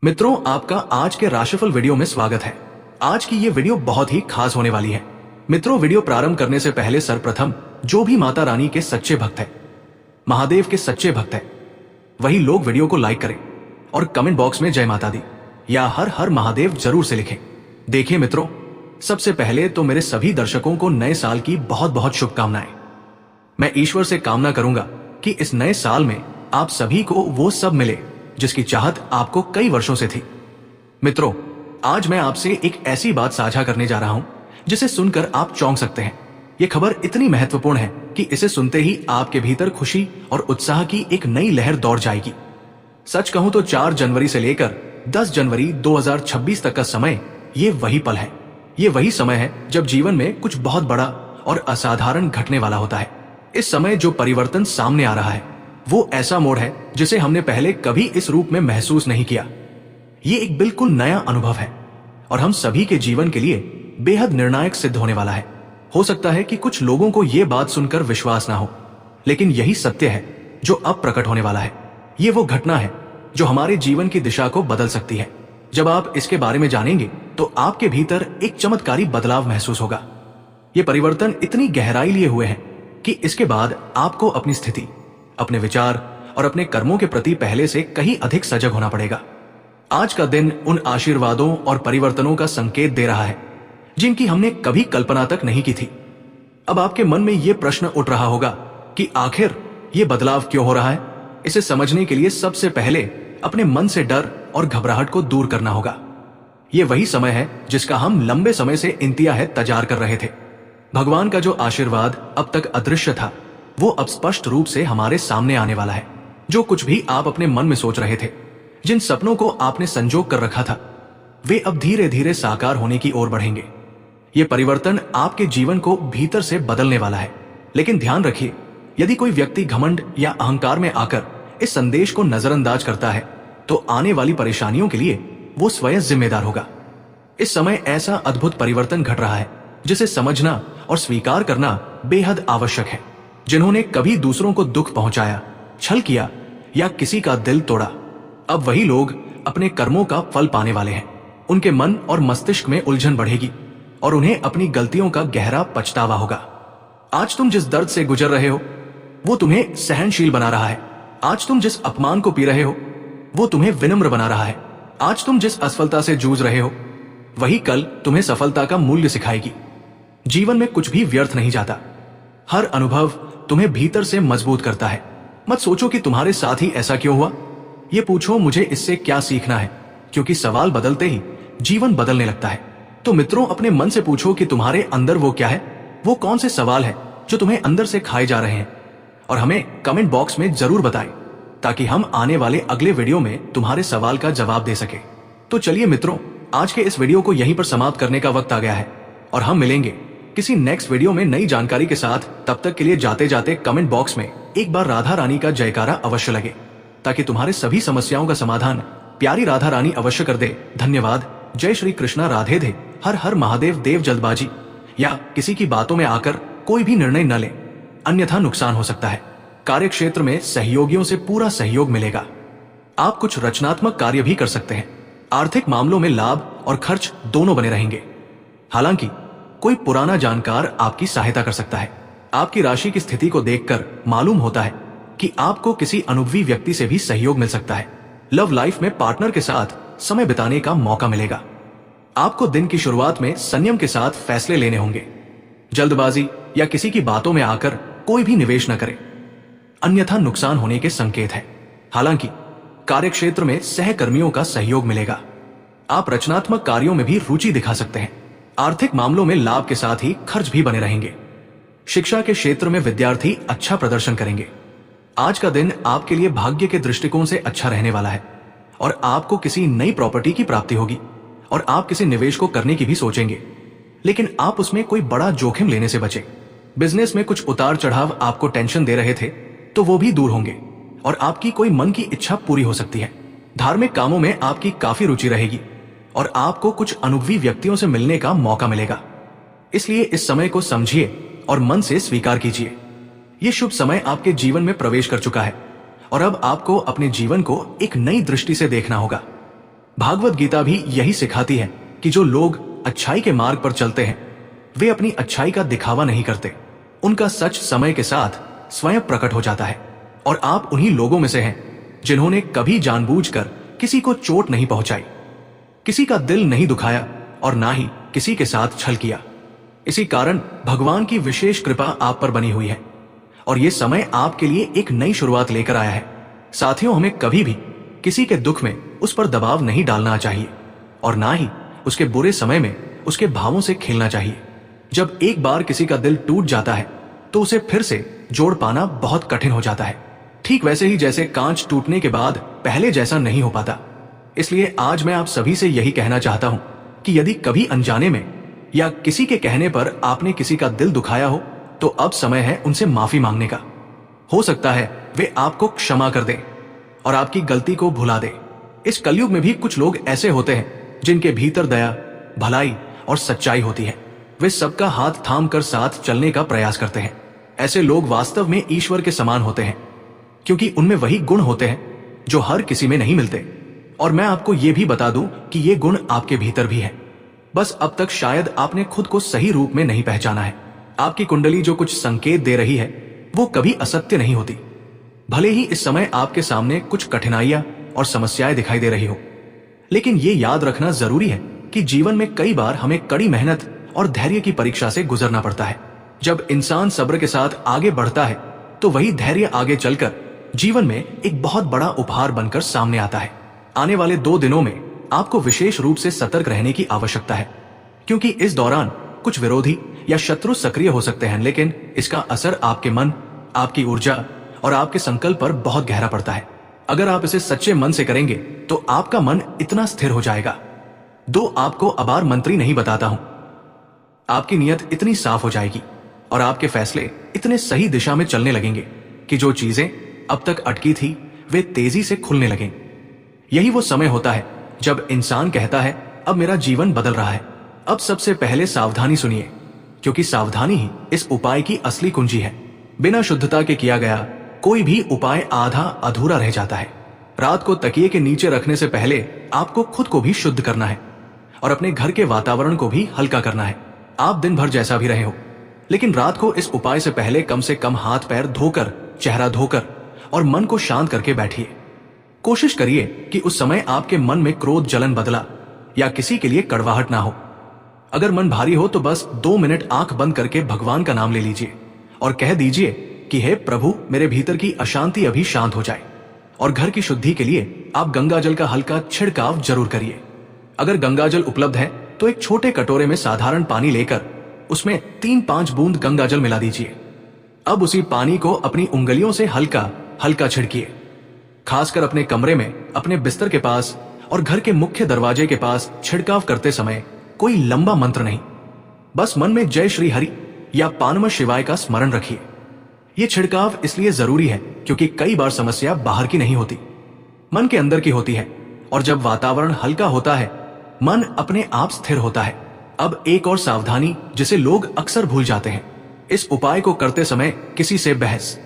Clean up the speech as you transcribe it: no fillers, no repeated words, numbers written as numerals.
मित्रों, आपका आज के राशिफल वीडियो में स्वागत है। आज की ये वीडियो बहुत ही खास होने वाली है। मित्रों, वीडियो प्रारंभ करने से पहले सर्वप्रथम जो भी माता रानी के सच्चे भक्त है, महादेव के सच्चे भक्त है, वही लोग वीडियो को लाइक करें और कमेंट बॉक्स में जय माता दी या हर हर महादेव जरूर से लिखें। देखिए मित्रों, सबसे पहले तो मेरे सभी दर्शकों को नए साल की बहुत बहुत शुभकामनाएं। मैं ईश्वर से कामना करूंगा कि इस नए साल में आप सभी को वो सब मिले जिसकी चाहत आपको कई वर्षों से थी। मित्रों, आज मैं आपसे एक ऐसी बात साझा करने जा रहा हूं जिसे सुनकर आप चौंक सकते हैं। ये खबर इतनी महत्वपूर्ण है कि इसे सुनते ही आपके भीतर खुशी और उत्साह की एक नई लहर दौड़ जाएगी। सच कहूं तो 4 जनवरी से लेकर 10 जनवरी 2026 तक का समय ये वही पल है। ये वही समय है जब जीवन में कुछ बहुत बड़ा और असाधारण घटने वाला होता है। इस समय जो परिवर्तन सामने आ रहा है वो ऐसा मोड़ है जिसे हमने पहले कभी इस रूप में महसूस नहीं किया। ये एक बिल्कुल नया अनुभव है और हम सभी के जीवन के लिए बेहद निर्णायक सिद्ध होने वाला है। हो सकता है कि कुछ लोगों को यह बात सुनकर विश्वास ना हो, लेकिन यही सत्य है जो अब प्रकट होने वाला है। ये वो घटना है जो हमारे जीवन की दिशा को बदल सकती है। जब आप इसके बारे में जानेंगे तो आपके भीतर एक चमत्कारी बदलाव महसूस होगा। ये परिवर्तन इतनी गहराई लिए हुए हैं कि इसके बाद आपको अपनी स्थिति, अपने विचार और अपने कर्मों के प्रति पहले से कहीं अधिक सजग होना पड़ेगा। आज का दिन उन आशीर्वादों और परिवर्तनों का संकेत दे रहा है जिनकी हमने कभी कल्पना तक नहीं की थी। अब आपके मन में यह प्रश्न उठ रहा होगा कि आखिर ये बदलाव क्यों हो रहा है। इसे समझने के लिए सबसे पहले अपने मन से डर और घबराहट को दूर करना होगा। ये वही समय है जिसका हम लंबे समय से इंतजार कर रहे थे। भगवान का जो आशीर्वाद अब तक अदृश्य था वो अब स्पष्ट रूप से हमारे सामने आने वाला है। जो कुछ भी आप अपने मन में सोच रहे थे, जिन सपनों को आपने संजोग कर रखा था, वे अब धीरे धीरे साकार होने की ओर बढ़ेंगे। ये परिवर्तन आपके जीवन को भीतर से बदलने वाला है। लेकिन ध्यान रखिए, यदि कोई व्यक्ति घमंड या अहंकार में आकर इस संदेश को नजरअंदाज करता है तो आने वाली परेशानियों के लिए वो स्वयं जिम्मेदार होगा। इस समय ऐसा अद्भुत परिवर्तन घट रहा है जिसे समझना और स्वीकार करना बेहद आवश्यक है। जिन्होंने कभी दूसरों को दुख पहुंचाया, छल किया या किसी का दिल तोड़ा, अब वही लोग अपने कर्मों का फल पाने वाले हैं। उनके मन और मस्तिष्क में उलझन बढ़ेगी और उन्हें अपनी गलतियों का गहरा पछतावा होगा। आज तुम जिस दर्द से गुजर रहे हो वो तुम्हें सहनशील बना रहा है। आज तुम जिस अपमान को पी रहे हो वो तुम्हें विनम्र बना रहा है। आज तुम जिस असफलता से जूझ रहे हो वही कल तुम्हें सफलता का मूल्य सिखाएगी। जीवन में कुछ भी व्यर्थ नहीं जाता। हर अनुभव तुम्हें भीतर से मजबूत करता है। मत सोचो कि तुम्हारे साथ ही ऐसा क्यों हुआ, ये पूछो मुझे इससे क्या सीखना है, क्योंकि सवाल बदलते ही जीवन बदलने लगता है। तो मित्रों, अपने मन से पूछो कि तुम्हारे अंदर वो क्या है, वो कौन से सवाल है जो तुम्हें अंदर से खाए जा रहे हैं, और हमें कमेंट बॉक्स में जरूर बताएं ताकि हम आने वाले अगले वीडियो में तुम्हारे सवाल का जवाब दे सके। तो चलिए मित्रों, आज के इस वीडियो को यहीं पर समाप्त करने का वक्त आ गया है और हम मिलेंगे किसी नेक्स्ट वीडियो में नई जानकारी के साथ। तब तक के लिए जाते जाते कमेंट बॉक्स में एक बार राधा रानी का जयकारा अवश्य लगे ताकि तुम्हारे सभी समस्याओं का समाधान प्यारी राधा रानी अवश्य कर दे। धन्यवाद। जय श्री कृष्णा। राधे थे। हर हर महादेव। देव जल्दबाजी या किसी की बातों में आकर कोई भी निर्णय न ले, अन्यथा नुकसान हो सकता है। कार्य क्षेत्र में सहयोगियों से पूरा सहयोग मिलेगा। आप कुछ रचनात्मक कार्य भी कर सकते हैं। आर्थिक मामलों में लाभ और खर्च दोनों बने रहेंगे। हालांकि कोई पुराना जानकार आपकी सहायता कर सकता है। आपकी राशि की स्थिति को देखकर मालूम होता है कि आपको किसी अनुभवी व्यक्ति से भी सहयोग मिल सकता है। लव लाइफ में पार्टनर के साथ समय बिताने का मौका मिलेगा। आपको दिन की शुरुआत में संयम के साथ फैसले लेने होंगे। जल्दबाजी या किसी की बातों में आकर कोई भी निवेश न करें, अन्यथा नुकसान होने के संकेत है। हालांकि कार्यक्षेत्र में सहकर्मियों का सहयोग मिलेगा। आप रचनात्मक कार्यों में भी रुचि दिखा सकते हैं। आर्थिक मामलों में लाभ के साथ ही खर्च भी बने रहेंगे। शिक्षा के क्षेत्र में विद्यार्थी अच्छा प्रदर्शन करेंगे। आज का दिन आपके लिए भाग्य के दृष्टिकोण से अच्छा रहने वाला है और आपको किसी नई प्रॉपर्टी की प्राप्ति होगी और आप किसी निवेश को करने की भी सोचेंगे, लेकिन आप उसमें कोई बड़ा जोखिम लेने से बचें। बिजनेस में कुछ उतार चढ़ाव आपको टेंशन दे रहे थे तो वो भी दूर होंगे और आपकी कोई मन की इच्छा पूरी हो सकती है। धार्मिक कामों में आपकी काफी रुचि रहेगी और आपको कुछ अनुभवी व्यक्तियों से मिलने का मौका मिलेगा। इसलिए इस समय को समझिए और मन से स्वीकार कीजिए। यह शुभ समय आपके जीवन में प्रवेश कर चुका है और अब आपको अपने जीवन को एक नई दृष्टि से देखना होगा। भागवत गीता भी यही सिखाती है कि जो लोग अच्छाई के मार्ग पर चलते हैं वे अपनी अच्छाई का दिखावा नहीं करते। उनका सच समय के साथ स्वयं प्रकट हो जाता है। और आप उन्हीं लोगों में से हैं जिन्होंने कभी जानबूझकर किसी को चोट नहीं पहुंचाई, किसी का दिल नहीं दुखाया और ना ही किसी के साथ छल किया। इसी कारण भगवान की विशेष कृपा आप पर बनी हुई है और ये समय आपके लिए एक नई शुरुआत लेकर आया है। साथियों, हमें कभी भी किसी के दुख में उस पर दबाव नहीं डालना चाहिए और ना ही उसके बुरे समय में उसके भावों से खेलना चाहिए। जब एक बार किसी का दिल टूट जाता है तो उसे फिर से जोड़ पाना बहुत कठिन हो जाता है। ठीक वैसे ही जैसे कांच टूटने के बाद पहले जैसा नहीं हो पाता। इसलिए आज मैं आप सभी से यही कहना चाहता हूं कि यदि कभी अनजाने में या किसी के कहने पर आपने किसी का दिल दुखाया हो तो अब समय है उनसे माफी मांगने का। हो सकता है वे आपको क्षमा कर दें और आपकी गलती को भुला दें। इस कलयुग में भी कुछ लोग ऐसे होते हैं जिनके भीतर दया, भलाई और सच्चाई होती है। वे सबका हाथ थाम कर साथ चलने का प्रयास करते हैं। ऐसे लोग वास्तव में ईश्वर के समान होते हैं क्योंकि उनमें वही गुण होते हैं जो हर किसी में नहीं मिलते। और मैं आपको ये भी बता दूं कि ये गुण आपके भीतर भी है, बस अब तक शायद आपने खुद को सही रूप में नहीं पहचाना है। आपकी कुंडली जो कुछ संकेत दे रही है वो कभी असत्य नहीं होती। भले ही इस समय आपके सामने कुछ कठिनाइयां और समस्याएं दिखाई दे रही हो, लेकिन ये याद रखना जरूरी है कि जीवन में कई बार हमें कड़ी मेहनत और धैर्य की परीक्षा से गुजरना पड़ता है। जब इंसान सब्र के साथ आगे बढ़ता है तो वही धैर्य आगे चलकर जीवन में एक बहुत बड़ा उपहार बनकर सामने आता है। आने वाले 2 दिनों में आपको विशेष रूप से सतर्क रहने की आवश्यकता है क्योंकि इस दौरान कुछ विरोधी या शत्रु सक्रिय हो सकते हैं, लेकिन इसका असर आपके मन, आपकी ऊर्जा और आपके संकल्प पर बहुत गहरा पड़ता है। अगर आप इसे सच्चे मन से करेंगे तो आपका मन इतना स्थिर हो जाएगा। आपको अबार मंत्री नहीं बताता हूं, आपकी नीयत इतनी साफ हो जाएगी और आपके फैसले इतने सही दिशा में चलने लगेंगे कि जो चीजें अब तक अटकी थी वे तेजी से खुलने लगें। यही वो समय होता है जब इंसान कहता है अब मेरा जीवन बदल रहा है। अब सबसे पहले सावधानी सुनिए क्योंकि सावधानी ही इस उपाय की असली कुंजी है। बिना शुद्धता के किया गया कोई भी उपाय आधा अधूरा रह जाता है। रात को तकिए के नीचे रखने से पहले आपको खुद को भी शुद्ध करना है और अपने घर के वातावरण को भी हल्का करना है। आप दिन भर जैसा भी रहे हो, लेकिन रात को इस उपाय से कम हाथ पैर धोकर, चेहरा धोकर और मन को शांत करके बैठिए। कोशिश करिए कि उस समय आपके मन में क्रोध, जलन, बदला या किसी के लिए कड़वाहट ना हो। अगर मन भारी हो तो बस 2 मिनट आंख बंद करके भगवान का नाम ले लीजिए और कह दीजिए कि हे प्रभु, मेरे भीतर की अशांति अभी शांत हो जाए। और घर की शुद्धि के लिए आप गंगाजल का हल्का छिड़काव जरूर करिए। अगर गंगाजल उपलब्ध है तो एक छोटे कटोरे में साधारण पानी लेकर उसमें 3-5 बूंद गंगाजल मिला दीजिए। अब उसी पानी को अपनी उंगलियों से हल्का हल्का छिड़किए, खासकर अपने कमरे में, अपने बिस्तर के पास और घर के मुख्य दरवाजे के पास। छिड़काव करते समय कोई लंबा मंत्र नहीं, बस मन में जय श्री हरि या पानम शिवाय का स्मरण रखिए। यह छिड़काव इसलिए जरूरी है क्योंकि कई बार समस्या बाहर की नहीं होती, मन के अंदर की होती है। और जब वातावरण हल्का होता है, मन अपने आप स्थिर होता है। अब एक और सावधानी जिसे लोग अक्सर भूल जाते हैं, इस उपाय को करते समय किसी से बहस